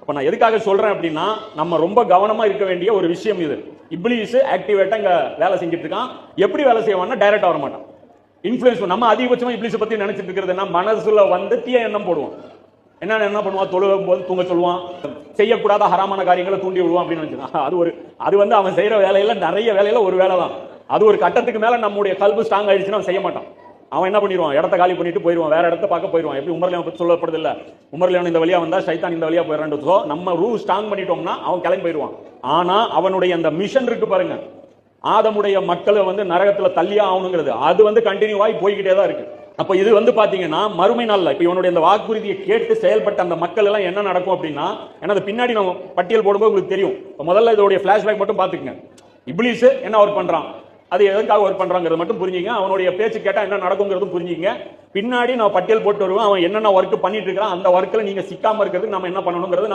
அப்ப நான் எதுக்காக சொல்றேன் அப்படின்னா, நம்ம ரொம்ப கவனமா இருக்க வேண்டிய ஒரு விஷயம் இது. இப்லீஸ் ஆக்டிவேட்டா இங்க வேலை செஞ்சுட்டு இருக்கான். எப்படி வேலை செய்வான்னா டைரக்டா வர மாட்டான். இன்ஃப்ளூயன்ஸ் நம்ம அதிகபட்சமா இப்லீஸ் பத்தி நினைச்சிட்டு இருக்கிறது என்ன, மனசுல வந்து தீய எண்ணம் போடுவோம். என்ன பண்ணுவான், தொழுகும் போது தூங்க சொல்லுவான், செய்யக்கூடாத ஹராமான காரியங்களை தூண்டி விடுவான் அப்படின்னு நினைச்சான். அது வந்து அவன் செய்யற வேலையில நிறைய வேலையில ஒரு வேலை தான். அது ஒரு கட்டத்துக்கு மேல நம்முடைய கல்பு ஸ்ட்ராங் ஆயிடுச்சுன்னா அவன் செய்ய மாட்டான். அவன் என்ன பண்ணிடுவான், இடத்த காலி பண்ணிட்டு போயிடுவான், வேற இடத்த பார்க்க போயிடுவான். எப்படி உமர்லியான் பத்தி சொல்லப்படுது இல்ல, உமர்லியான் இந்த வழியா வந்தா சைத்தான் இந்த வழியா போயிடறான். நம்ம ரூல் ஸ்ட்ராங் பண்ணிட்டோம்னா அவன் கிளம்பி போயிடுவான். ஆனா அவனுடைய அந்த மிஷன் இருக்கு பாருங்க, ஆதமுடைய மக்களை வந்து நரகத்துல தள்ளியா ஆகணுங்கிறது, அது வந்து கண்டினியூ ஆகி போய்கிட்டே தான் இருக்கு. அப்ப இது வந்து பாத்தீங்கன்னா மறுமை நாள்ல இப்ப இவனுடைய அந்த வாக்குறுதியை கேட்டு செயல்பட்ட அந்த மக்கள் எல்லாம் என்ன நடக்கும் அப்படின்னா, ஏன்னா பின்னாடி நம்ம பட்டியல் போடும்போது உங்களுக்கு தெரியும். முதல்ல இதோடைய பிளாஷ்பேக் மட்டும் பாத்துக்கங்க. இப்லீஸ் என்ன ஒர்க் பண்றான், அது எதற்காக ஒர்க் பண்றாங்கிறது மட்டும் புரிஞ்சுங்க. அவனுடைய பேச்சு கேட்டா என்ன நடக்குங்கிறதும் புரிஞ்சுங்க. பின்னாடி நான் பட்டியல் போட்டு வருவேன், அவன் என்னென்ன ஒர்க் பண்ணிட்டு இருக்கான், அந்த ஒர்க்ல நீங்க சிக்காம இருக்கிறதுக்கு நம்ம என்ன பண்ணணுங்கிறது